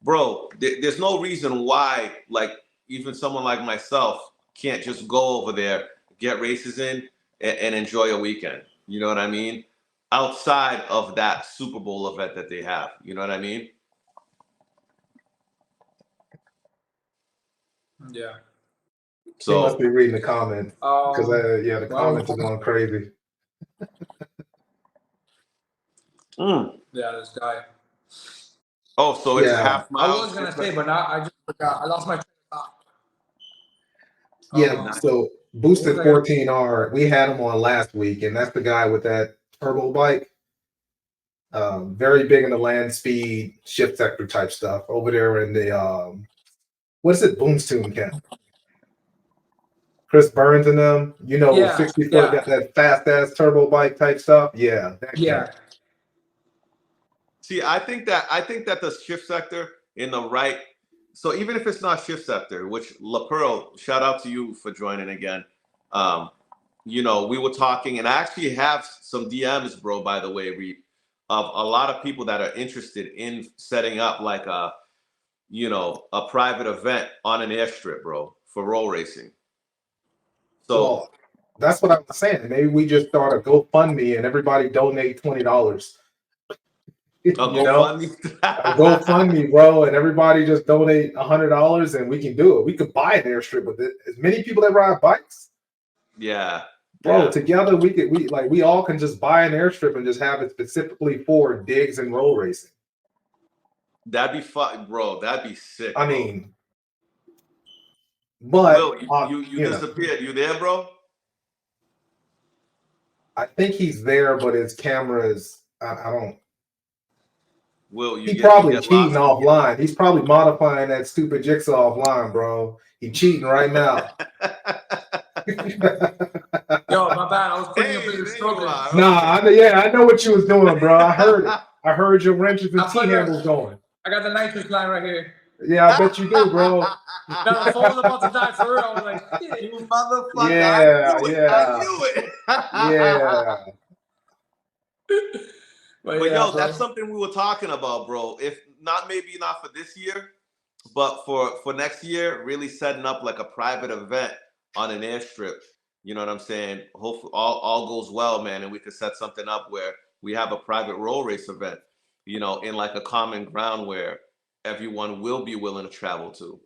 no reason why, like, even someone like myself can't just go over there, get races in, and enjoy a weekend. You know what I mean? Outside of that Super Bowl event that they have. You know what I mean? Yeah. He must So be reading the comments because the Well, comments are going crazy. yeah, this guy. oh, so it's Yeah. half I mile. was gonna say, but now I just forgot. I lost my train of thought. Yeah. So What Boosted was I gonna- 14R, we had him on last week, and that's the guy with that turbo bike. Very big in the land speed, shift sector type stuff over there in the what is it, Boomstoon camp. Chris Burns and them, 60 foot, got that fast ass turbo bike type stuff. Yeah, that camp. See, I think that the shift sector in the right. So even if it's not shift sector, which La Pearl, shout out to you for joining again. We were talking, and I actually have some DMs, bro. By the way, of a lot of people that are interested in setting up like a private event on an airstrip, bro, for roll racing. So well, that's what I was saying. Maybe we just start a GoFundMe and everybody donate $20. a GoFundMe, A GoFundMe, bro, and everybody just donate $100 and we can do it. We could buy an airstrip with it. As many people that ride bikes, yeah, bro. yeah. Together we all can just buy an airstrip and just have it specifically for digs and roll racing. That'd be fun, bro. That'd be sick. I bro. mean, but Will, you disappeared. You there, bro? I think he's there, but his camera is. I don't. Will, He probably cheating offline. He's probably modifying that stupid jigsaw offline, bro. He cheating right now. Yo, my bad. I was putting a bigger stroke. I know what you was doing, bro. I heard it. I heard your wrenches and T-handles going. I got the nitrous line right here. Yeah, I bet you do, bro. Now the phone's about to die for real. I was like, shit. You motherfucker. Yeah, I knew it. Yeah. But yo, that's something we were talking about, bro. If not, maybe not for this year, but for next year, really setting up like a private event on an airstrip. You know what I'm saying? Hopefully all goes well, man, and we could set something up where we have a private roll race event, in like a common ground where everyone will be willing to travel to.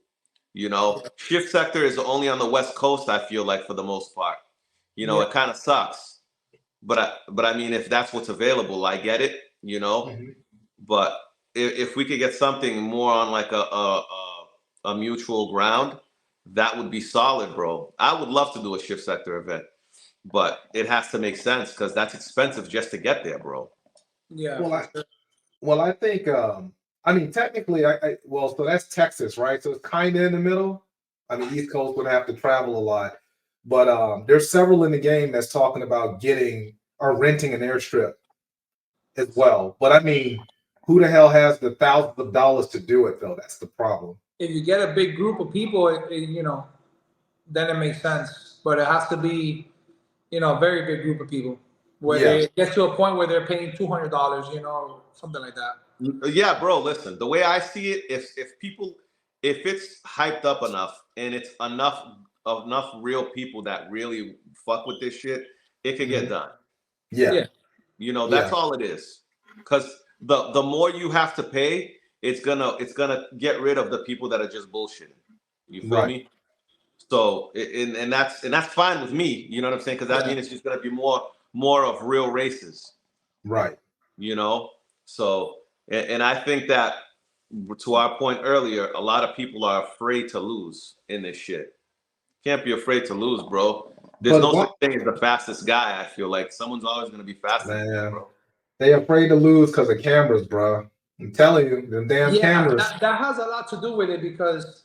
Shift sector is only on the West Coast, I feel like, for the most part. It kind of sucks. But I mean, if that's what's available, I get it, Mm-hmm. But if we could get something more on like a mutual ground, that would be solid, bro. I would love to do a shift sector event, but it has to make sense because that's expensive just to get there, bro. Yeah. Well, I think I mean technically so that's Texas, right? So it's kind of in the middle. I mean, East Coast would have to travel a lot. But there's several in the game that's talking about getting or renting an airstrip as well. But I mean, who the hell has the thousands of dollars to do it, though? That's the problem. If you get a big group of people, then it makes sense. But it has to be, a very big group of people where it gets to a point where they're paying $200, something like that. Yeah, bro. Listen, the way I see it, if it's hyped up enough and it's enough real people that really fuck with this shit, it can get done. Yeah. That's all it is. Because the more you have to pay, it's gonna get rid of the people that are just bullshitting. You feel me? So and that's fine with me. You know what I'm saying? Because that means it's just gonna be more of real races. Right. So and I think that, to our point earlier, a lot of people are afraid to lose in this shit. Can't be afraid to lose, bro. There's no such thing as the fastest guy. I feel like someone's always gonna be faster than you, bro. They afraid to lose because of cameras, bro. I'm telling you, them damn cameras. That has a lot to do with it because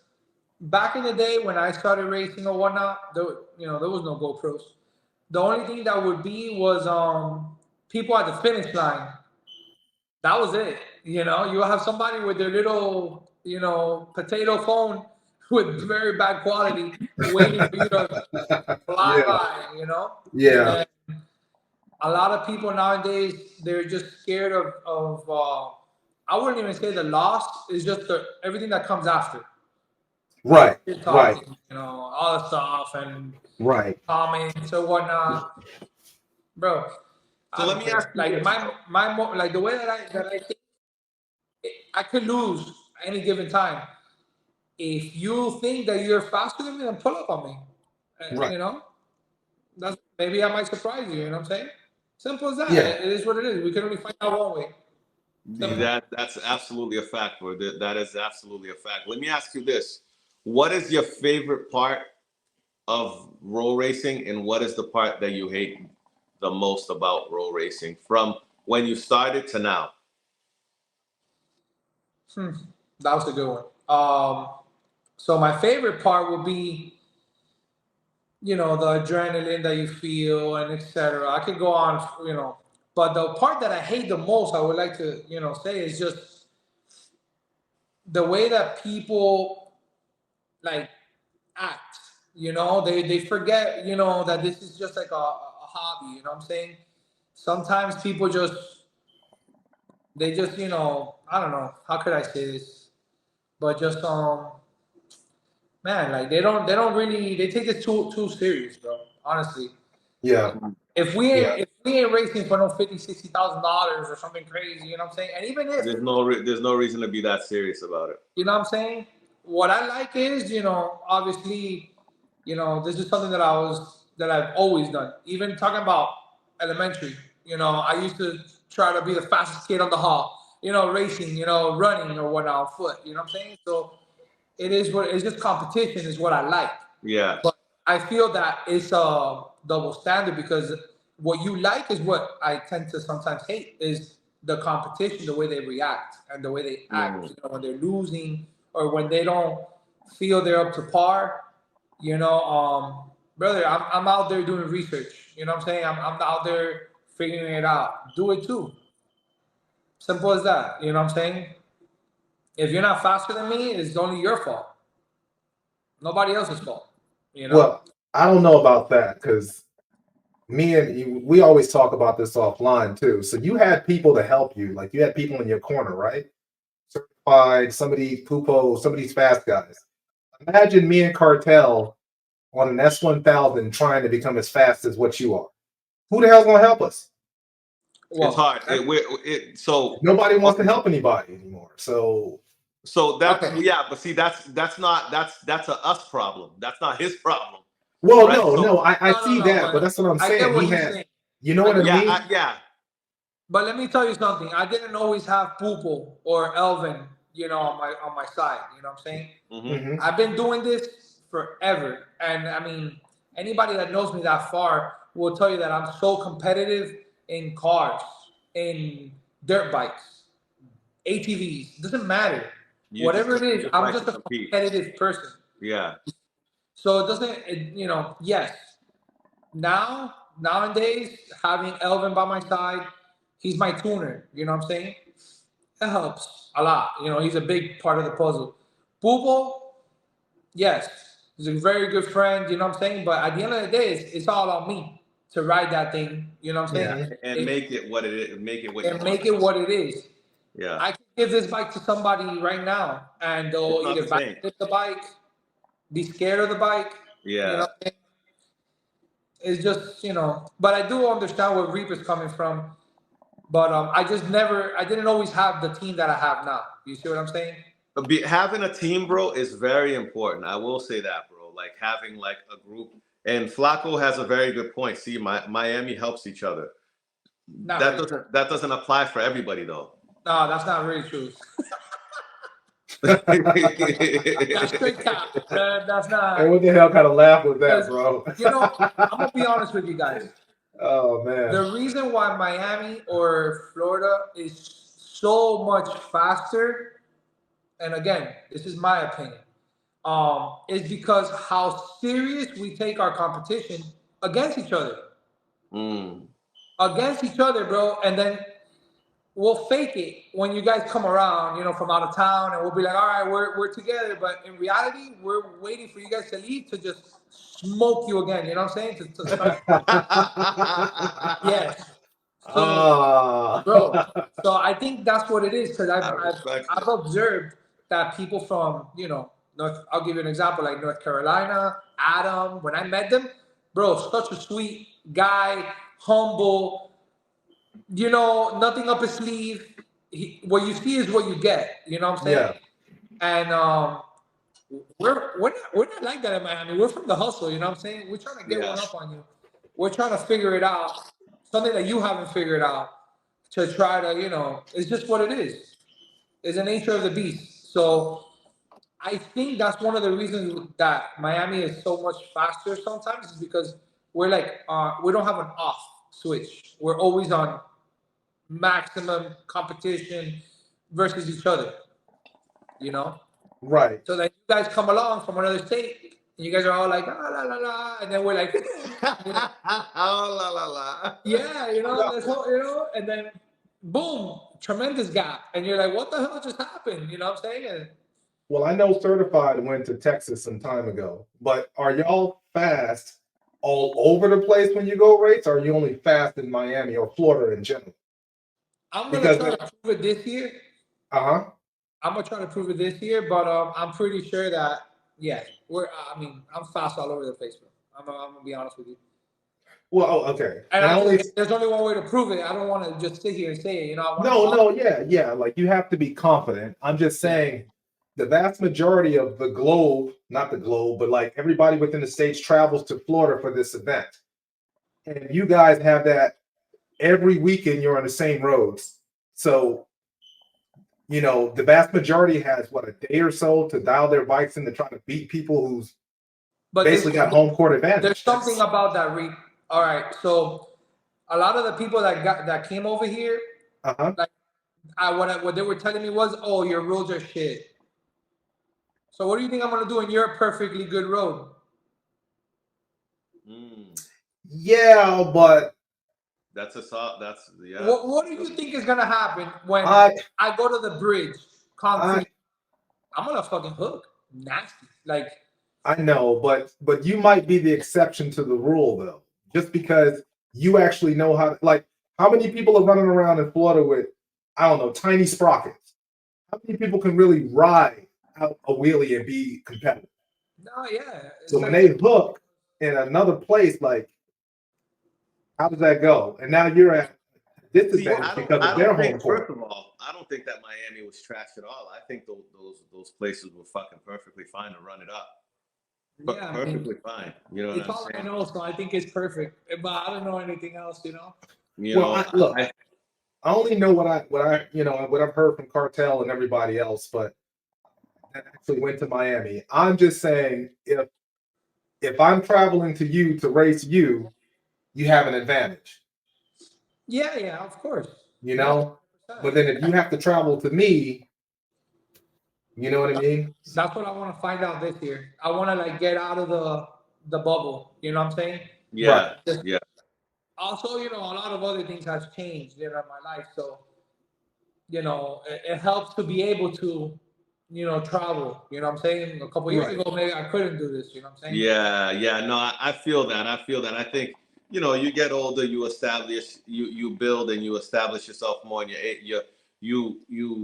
back in the day when I started racing or whatnot, there was no GoPros. The only thing that would be was people at the finish line. That was it. You have somebody with their little, potato phone with very bad quality waiting for you to fly by, Yeah. And a lot of people nowadays, they're just scared of I wouldn't even say the loss, it's just everything that comes after. Right. Talking, all the stuff and comments or whatnot. Bro. So let me ask you, like like the way that I think I could lose any given time. if you think that you're faster than me, then pull up on me. Right. You know, maybe I might surprise you. You know what I'm saying? Simple as that. Yeah. It is what it is. We can only find out one way. That's absolutely a fact, bro. That is absolutely a fact. Let me ask you this: what is your favorite part of roll racing, and what is the part that you hate the most about roll racing from when you started to now? That was a good one. So my favorite part would be, the adrenaline that you feel and etc. I could go on, but the part that I hate the most, I would like to, say, is just the way that people like act. They forget, that this is just like a hobby. You know what I'm saying? Sometimes people they just, I don't know, how could I say this, but just man, like they don't really, they take this too serious, bro. Honestly. Yeah. If we ain't racing for no $50,000-$60,000 or something crazy, you know what I'm saying? And even if There's no reason to be that serious about it. you know what I'm saying, what I like is, obviously, this is something that I've always done. Even talking about elementary, I used to try to be the fastest kid on the hall, racing, running or whatnot on foot, you know what I'm saying? So it's just competition is what I like. Yeah. But I feel that it's a double standard because what you like is what I tend to sometimes hate is the competition, the way they react and the way they act, when they're losing or when they don't feel they're up to par, brother, I'm out there doing research. You know what I'm saying? I'm out there figuring it out. Do it too. Simple as that. You know what I'm saying? If you're not faster than me, it's only your fault. Nobody else's fault. Well, I don't know about that because me and you, we always talk about this offline too. So you had people to help you, like you had people in your corner, right? Certified, some of these pupos, some of these fast guys. Imagine me and Cartel on an S1000 trying to become as fast as what you are. Who the hell's gonna help us? Well, it's hard. So nobody wants to help anybody anymore. So that's but see, that's not a us problem. That's not his problem. Well, right? I see that, but that's what I'm saying. What he had, you know what I mean? Yeah. But let me tell you something. I didn't always have Poople or Elvin, on my side. You know what I'm saying? Mm-hmm. I've been doing this forever, and I mean, anybody that knows me that far will tell you that I'm so competitive in cars, in dirt bikes, ATVs. Doesn't matter. Whatever it is, I'm just a competitive person. Yeah. So it doesn't, yes. Nowadays, having Elvin by my side, he's my tuner. You know what I'm saying? It helps a lot. He's a big part of the puzzle. Poople, yes, he's a very good friend. You know what I'm saying? But at the end of the day, it's all on me to ride that thing. You know what I'm saying? Yeah. And make it what it is. Make it what it is. Yeah. I can give this bike to somebody right now, and they'll either backflip the bike, be scared of the bike. Yeah. You know what I'm saying? It's just, but I do understand where Reaper's coming from. But I didn't always have the team that I have now. You see what I'm saying? Having a team, bro, is very important. I will say that, bro. Like having like a group. And Flacco has a very good point. See, Miami helps each other. That doesn't apply for everybody though. No, that's not really true. That's straight cap. That's not. Hey, what the hell kind of laugh was that, bro? I'm gonna be honest with you guys. Oh man. The reason why Miami or Florida is so much faster, and again, this is my opinion, is because how serious we take our competition against each other. Against each other, bro, and then we'll fake it when you guys come around, from out of town, and we'll be like, all right, we're together. But in reality, we're waiting for you guys to leave to just smoke you again. You know what I'm saying? Yes. So, bro, so I think that's what it is because I've observed that people from, I'll give you an example, like North Carolina, Adam, when I met them, bro, such a sweet guy, humble, nothing up his sleeve. What you see is what you get. You know what I'm saying? Yeah. And we're not like that in Miami. We're from the hustle, you know what I'm saying? We're trying to get one up on you. We're trying to figure it out, something that you haven't figured out, to try to, it's just what it is. It's the nature of the beast. So I think that's one of the reasons that Miami is so much faster sometimes, is because we're like, we don't have an off switch. We're always on maximum competition versus each other, you know? Right. So then you guys come along from another state, and you guys are all like, ah, la, la, la, and then we're like, Oh, la, la, la. yeah, this whole, and then boom, tremendous gap. And you're like, what the hell just happened? You know what I'm saying? And Well, I know Certified went to Texas some time ago, but are y'all fast all over the place when you go race? Or are you only fast in Miami or Florida in general? I'm going to try to prove it this year. Uh-huh. I'm going to try to prove it this year, but I'm pretty sure that, yeah, I'm fast all over the place, bro. I'm going to be honest with you. Well, okay. And there's only one way to prove it. I don't want to just sit here and say it, yeah. Like, you have to be confident. I'm just saying the vast majority of the globe, not the globe, but like everybody within the States travels to Florida for this event. And you guys have that every weekend you're on the same roads. So, the vast majority has a day or so to dial their bikes in to try to beat people who's basically got home court advantage. There's something about that, Reed. All right, so a lot of the people that came over here, what they were telling me was, oh, your roads are shit. So what do you think I'm gonna do in your perfectly good road? Yeah, but that's yeah. What do you think is gonna happen when I go to the bridge, concrete? I'm gonna fucking hook, nasty. Like, I know, but you might be the exception to the rule, though, just because you actually know how to, like, how many people are running around in Florida with, I don't know, tiny sprockets? How many people can really ride out a wheelie and be competitive? No, yeah. So when they hook in another place, like, how does that go? And now you're at disadvantage because of their home court. First of all, I don't think that Miami was trash at all. I think those places were fucking perfectly fine to run it up. Yeah, perfectly fine. You know what I'm saying? It's all I know, so I think it's perfect. But I don't know anything else, I only know what I've heard from Cartel and everybody else, but I actually went to Miami. I'm just saying, if I'm traveling to you to race you, you have an advantage. Yeah, of course. But then if you have to travel to me, you know what I mean? That's what I want to find out this year. I want to get out of the bubble. You know what I'm saying? Yeah. Yeah. Also, a lot of other things have changed in my life. So, it helps to be able to, travel. You know what I'm saying? A couple years ago, maybe I couldn't do this. You know what I'm saying? Yeah. No, I feel that. I think, you get older, you build and you establish yourself more, and you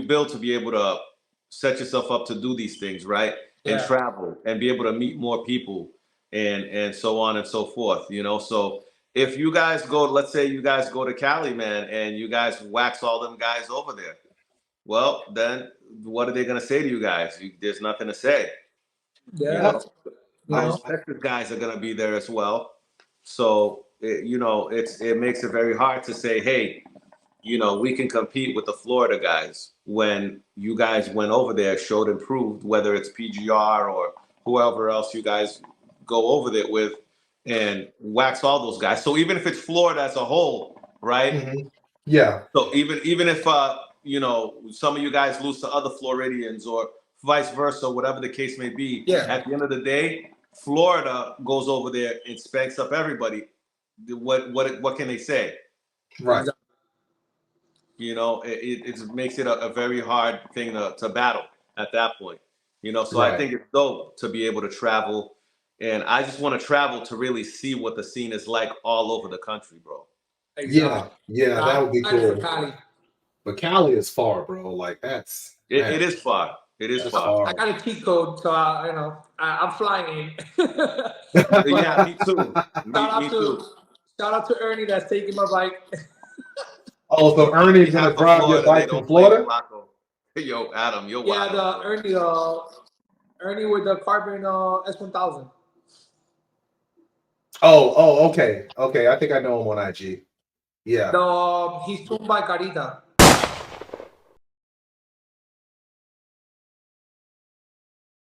build to be able to set yourself up to do these things, right? And travel and be able to meet more people and so on and so forth, So if you guys go, let's say you guys go to Cali, man, and you guys wax all them guys over there, well, then what are they going to say to you guys? There's nothing to say. Yeah. Those Texas guys are going to be there as well. So, it makes it very hard to say, hey, we can compete with the Florida guys when you guys went over there, showed and proved, whether it's PGR or whoever else you guys go over there with, and wax all those guys. So even if it's Florida as a whole, right? Mm-hmm. Yeah. So even if some of you guys lose to other Floridians or vice versa, whatever the case may be, at the end of the day, Florida goes over there and spanks up everybody. What can they say? Right. It makes it a very hard thing to battle at that point. So I think it's dope to be able to travel, and I just want to travel to really see what the scene is like all over the country, bro. Exactly. Yeah, that would be cool. But Cali is far, bro. Like it is far. It is far. I got a cheat code, so I'm flying in. Yeah, me too. Me too. Shout out to Ernie that's taking my bike. Oh, so Ernie's gonna drive your bike from Florida? Yo, Adam, yo, yeah, Ernie. Ernie with the carbon S1000. Oh, okay. I think I know him on IG. Yeah. The he's tuned by Carita.